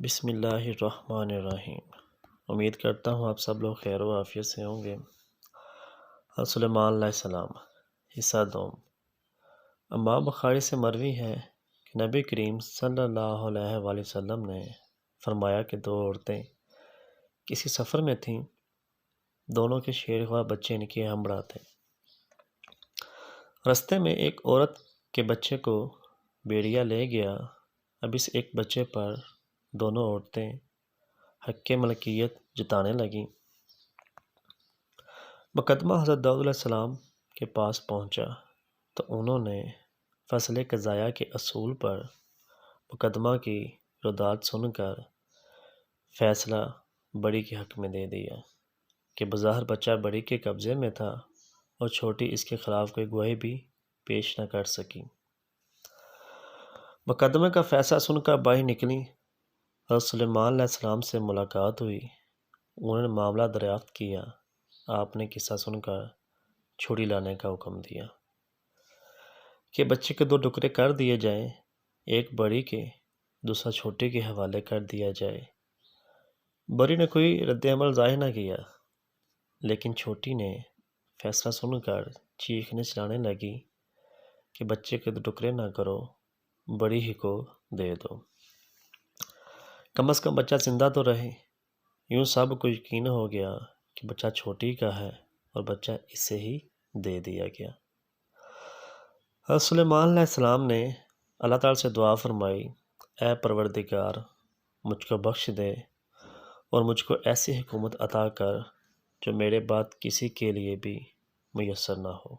بسم اللہ الرحمن الرحیم۔ امید کرتا ہوں آپ سب لوگ خیر و عافیت سے ہوں گے۔ حضرت سلیمان علیہ السلام حصہ دوم۔ امام بخاری سے مروی ہے کہ نبی کریم صلی اللہ علیہ وآلہ وسلم نے فرمایا کہ دو عورتیں کسی سفر میں تھیں، دونوں کے شیرخوار بچے ان کے ہمراہ تھے۔ رستے میں ایک عورت کے بچے کو بھیڑیا لے گیا۔ اب اس ایک بچے پر دونوں عورتیں حق ملکیت جتانے لگیں۔ مقدمہ حضرت داؤد علیہ السلام کے پاس پہنچا تو انہوں نے فیصلے قضائیہ کے اصول پر مقدمہ کی رداد سن کر فیصلہ بڑی کے حق میں دے دیا کہ بظاہر بچہ بڑی کے قبضے میں تھا اور چھوٹی اس کے خلاف کوئی گواہی بھی پیش نہ کر سکی۔ مقدمے کا فیصلہ سن کر باہر نکلی۔ حضرت سلیمان علیہ السلام سے ملاقات ہوئی۔ انہوں نے معاملہ دریافت کیا۔ آپ نے قصہ سن کر چھری لانے کا حکم دیا کہ بچے کے دو ٹکڑے کر دیے جائیں، ایک بڑی کے دوسرا چھوٹے کے حوالے کر دیا جائے۔ بڑی نے کوئی رد عمل ظاہر نہ کیا، لیکن چھوٹی نے فیصلہ سن کر چیخنے چلانے لگی کہ بچے کے دو ٹکڑے نہ کرو، بڑی ہی کو دے دو، کم از کم بچہ زندہ تو رہے۔ یوں سب کو یقین ہو گیا کہ بچہ چھوٹی کا ہے اور بچہ اسے ہی دے دیا گیا۔ حضرت سلیمان علیہ السلام نے اللہ تعالیٰ سے دعا فرمائی، اے پروردگار، مجھ کو بخش دے اور مجھ کو ایسی حکومت عطا کر جو میرے بعد کسی کے لیے بھی میسر نہ ہو۔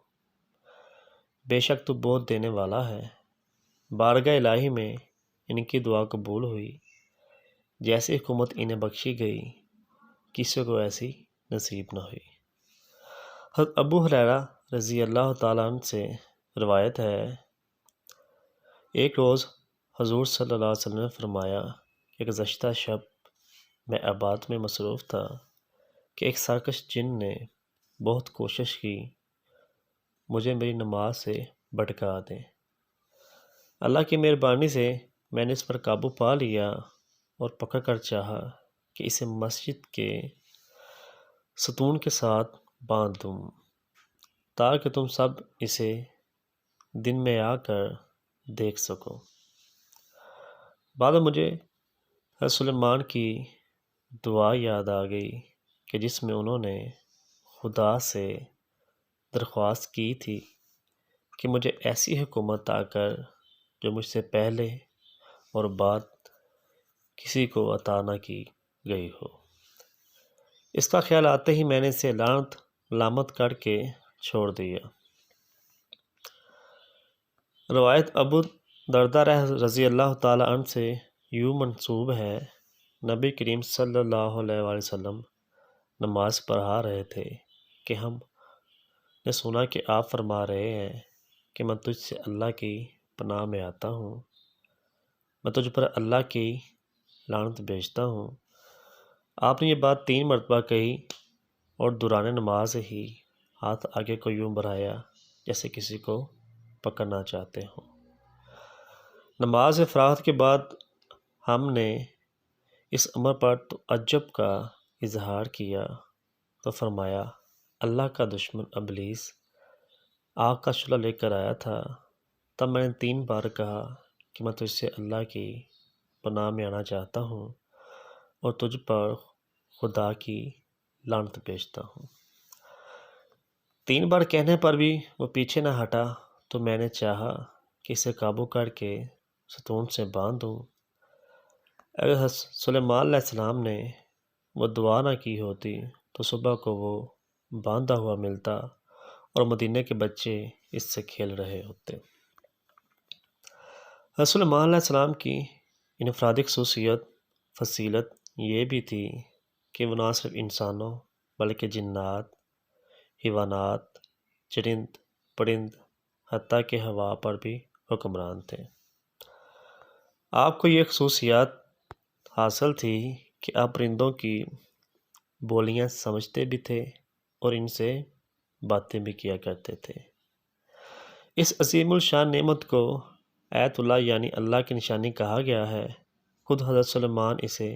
بے شک تو بہت دینے والا ہے۔ بارگاہ الہی میں ان کی دعا قبول ہوئی۔ جیسی حکومت انہیں بخشی گئی، کسی کو ایسی نصیب نہ ہوئی۔ حضرت ابو ہریرہ رضی اللہ تعالیٰ عنہ سے روایت ہے، ایک روز حضور صلی اللہ علیہ وسلم نے فرمایا کہ گزشتہ شب میں عبادت میں مصروف تھا کہ ایک سرکش جن نے بہت کوشش کی مجھے میری نماز سے بھٹکا دے۔ اللہ کی مہربانی سے میں نے اس پر قابو پا لیا اور پکڑ کر چاہا کہ اسے مسجد کے ستون کے ساتھ باندھ دوں تاکہ تم سب اسے دن میں آ کر دیکھ سکو۔ بعد میں مجھے حضرت سلیمان کی دعا یاد آ گئی کہ جس میں انہوں نے خدا سے درخواست کی تھی کہ مجھے ایسی حکومت عطا کر جو مجھ سے پہلے اور بعد کسی کو عطا نہ کی گئی ہو۔ اس کا خیال آتے ہی میں نے اسے لامت کر کے چھوڑ دیا۔ روایت ابو دردہ رضی اللہ تعالیٰ عنہ سے یوں منسوب ہے، نبی کریم صلی اللہ علیہ وآلہ وسلم نماز پڑھا رہے تھے کہ ہم نے سنا کہ آپ فرما رہے ہیں کہ میں تجھ سے اللہ کی پناہ میں آتا ہوں، میں تجھ پر اللہ کی لعنت بھیجتا ہوں۔ آپ نے یہ بات 3 مرتبہ کہی اور دوران نماز ہی ہاتھ آگے کو یوں بڑھایا جیسے کسی کو پکڑنا چاہتے ہوں۔ نماز فراغت کے بعد ہم نے اس امر پر تعجب کا اظہار کیا تو فرمایا، اللہ کا دشمن ابلیس آگ کا شعلہ لے کر آیا تھا۔ تب میں نے 3 بار کہا کہ میں تجھ سے اللہ کی پناہ میں آنا چاہتا ہوں اور تجھ پر خدا کی لعنت بھیجتا ہوں۔ 3 بار کہنے پر بھی وہ پیچھے نہ ہٹا تو میں نے چاہا کہ اسے قابو کر کے ستون سے باندھ دوں۔ اگر حضرت سلیمان علیہ السلام نے وہ دعا نہ کی ہوتی تو صبح کو وہ باندھا ہوا ملتا اور مدینے کے بچے اس سے کھیل رہے ہوتے۔ حضرت سلیمان علیہ السلام کی انفرادی خصوصیت فضیلت یہ بھی تھی کہ وہ نہ صرف انسانوں بلکہ جنات، حیوانات، چرند پرند، حتیٰ کہ ہوا پر بھی حکمران تھے۔ آپ کو یہ خصوصیات حاصل تھی کہ آپ پرندوں کی بولیاں سمجھتے بھی تھے اور ان سے باتیں بھی کیا کرتے تھے۔ اس عظیم الشان نعمت کو آیت اللہ یعنی اللہ کی نشانی کہا گیا ہے۔ خود حضرت سلیمان اسے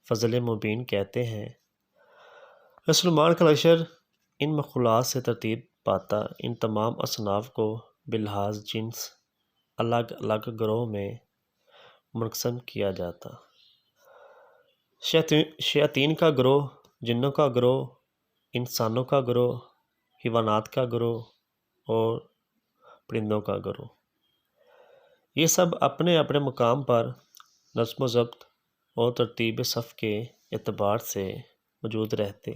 فضل مبین کہتے ہیں۔ سلیمان کا لشکر ان مخلوقات سے ترتیب پاتا ان تمام اصناف کو بلحاظ جنس الگ الگ گروہ میں منقسم کیا جاتا۔ شیاطین کا گروہ، جنوں کا گروہ، انسانوں کا گروہ، حیوانات کا گروہ اور پرندوں کا گروہ، یہ سب اپنے اپنے مقام پر نظم و ضبط اور ترتیب صف کے اعتبار سے موجود رہتے۔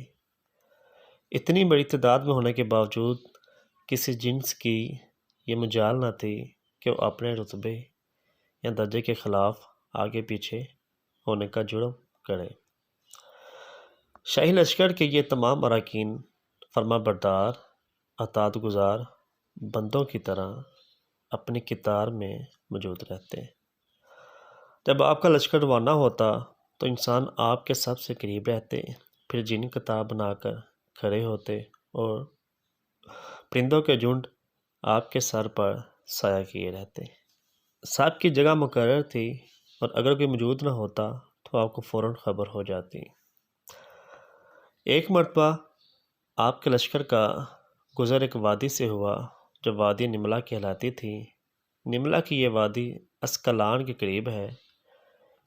اتنی بڑی تعداد میں ہونے کے باوجود کسی جنس کی یہ مجال نہ تھی کہ وہ اپنے رتبے یا درجے کے خلاف آگے پیچھے ہونے کا جرم کرے۔ شاہی لشکر کے یہ تمام اراکین فرما بردار، اطاعت گزار بندوں کی طرح اپنی قطار میں موجود رہتے۔ جب آپ کا لشکر روانہ ہوتا تو انسان آپ کے سب سے قریب رہتے، پھر جن قطار بنا کر کھڑے ہوتے اور پرندوں کے جھنڈ آپ کے سر پر سایہ کیے رہتے۔ سب کی جگہ مقرر تھی اور اگر کوئی موجود نہ ہوتا تو آپ کو فوراً خبر ہو جاتی۔ ایک مرتبہ آپ کے لشکر کا گزر ایک وادی سے ہوا جو وادی نملہ کہلاتی تھی۔ نملہ کی یہ وادی اسکلان کے قریب ہے۔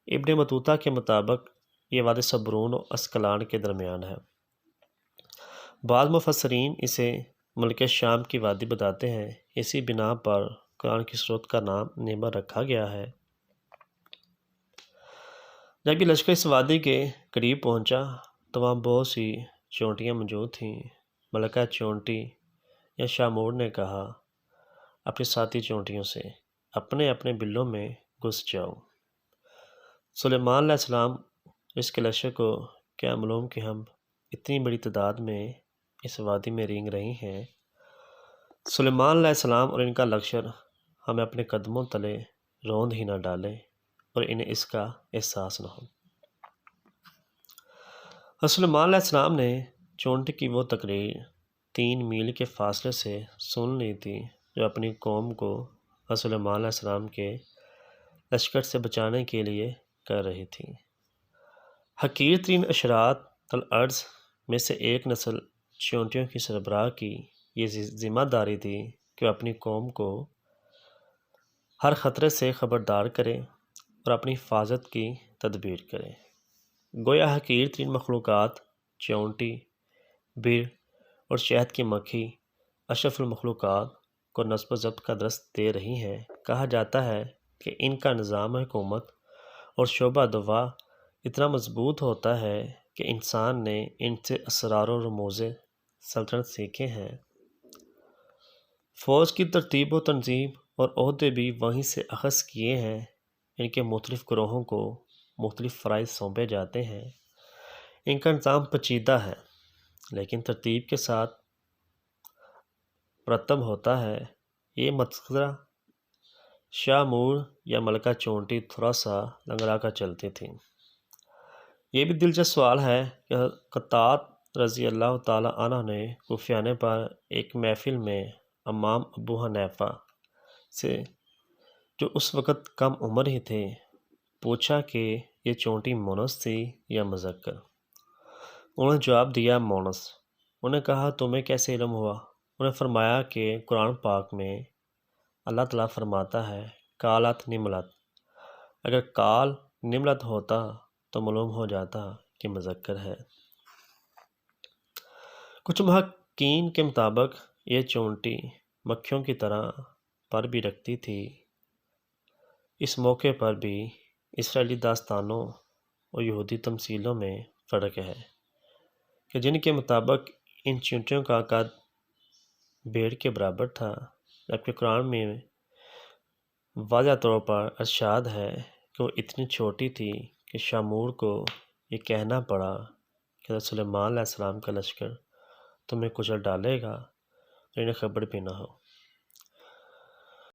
ابن بطوطہ کے مطابق یہ وادی صبرون و اسکلان کے درمیان ہے۔ بعض مفسرین اسے ملک شام کی وادی بتاتے ہیں۔ اسی بنا پر قرآن کی سورت کا نام نملہ رکھا گیا ہے۔ جب یہ لشکر اس وادی کے قریب پہنچا تو وہاں بہت سی چونٹیاں موجود تھیں۔ ملکہ چونٹی یا شامور نے کہا اپنی ساتھی چونٹیوں سے، اپنے اپنے بلوں میں گھس جاؤ۔ سلیمان علیہ السلام اس کے لشکر کو کیا معلوم کہ ہم اتنی بڑی تعداد میں اس وادی میں رینگ رہی ہیں۔ سلیمان علیہ السلام اور ان کا لشکر ہمیں اپنے قدموں تلے روند ہی نہ ڈالے اور انہیں اس کا احساس نہ ہو۔ سلیمان علیہ السلام نے چونٹی کی وہ تقریر 3 میل کے فاصلے سے سن لی تھی جو اپنی قوم کو سلیمان علیہ السلام کے لشکر سے بچانے کے لیے کر رہی تھی۔ حقیر ترین اشراط الارض میں سے ایک نسل چونٹیوں کی سربراہ کی یہ ذمہ داری تھی کہ وہ اپنی قوم کو ہر خطرے سے خبردار کرے اور اپنی حفاظت کی تدبیر کرے۔ گویا حقیر ترین مخلوقات چونٹی، بھیڑ اور شہد کی مکھی اشرف المخلوقات کو نصب و ضبط کا درس دے رہی ہیں۔ کہا جاتا ہے کہ ان کا نظام حکومت اور شعبہ دفاع اتنا مضبوط ہوتا ہے کہ انسان نے ان سے اسرار و رموز سلطنت سیکھے ہیں۔ فوج کی ترتیب و تنظیم اور عہدے بھی وہیں سے اخذ کیے ہیں۔ ان کے مختلف گروہوں کو مختلف فرائض سونپے جاتے ہیں۔ ان کا نظام پیچیدہ ہے لیکن ترتیب کے ساتھ مرتب ہوتا ہے۔ یہ متذکرہ شاہ مور یا ملکہ چونٹی تھوڑا سا لنگڑا کر چلتی تھیں۔ یہ بھی دلچسپ سوال ہے کہ قطات رضی اللہ تعالیٰ عنہ نے کوفیانے پر ایک محفل میں امام ابو حنیفہ سے جو اس وقت کم عمر ہی تھے پوچھا کہ یہ چونٹی مونس تھی یا مذکر۔ انہوں نے جواب دیا مونس۔ انہوں نے کہا تمہیں کیسے علم ہوا؟ انہوں نے فرمایا کہ قرآن پاک میں اللہ تعالیٰ فرماتا ہے کالت نملت، اگر کال نملت ہوتا تو معلوم ہو جاتا کہ مذکر ہے۔ کچھ محققین کے مطابق یہ چونٹی مکھیوں کی طرح پر بھی رکھتی تھی۔ اس موقع پر بھی اسرائیلی داستانوں اور یہودی تمثیلوں میں فرق ہے کہ جن کے مطابق ان چونٹیوں کا قد بھیڑ کے برابر تھا، جبکہ قرآن میں واضح طور پر ارشاد ہے کہ وہ اتنی چھوٹی تھی کہ شامور کو یہ کہنا پڑا کہ حضرت سلیمان علیہ السلام کا لشکر تمہیں کچل ڈالے گا اور انہیں خبر بھی نہ ہو۔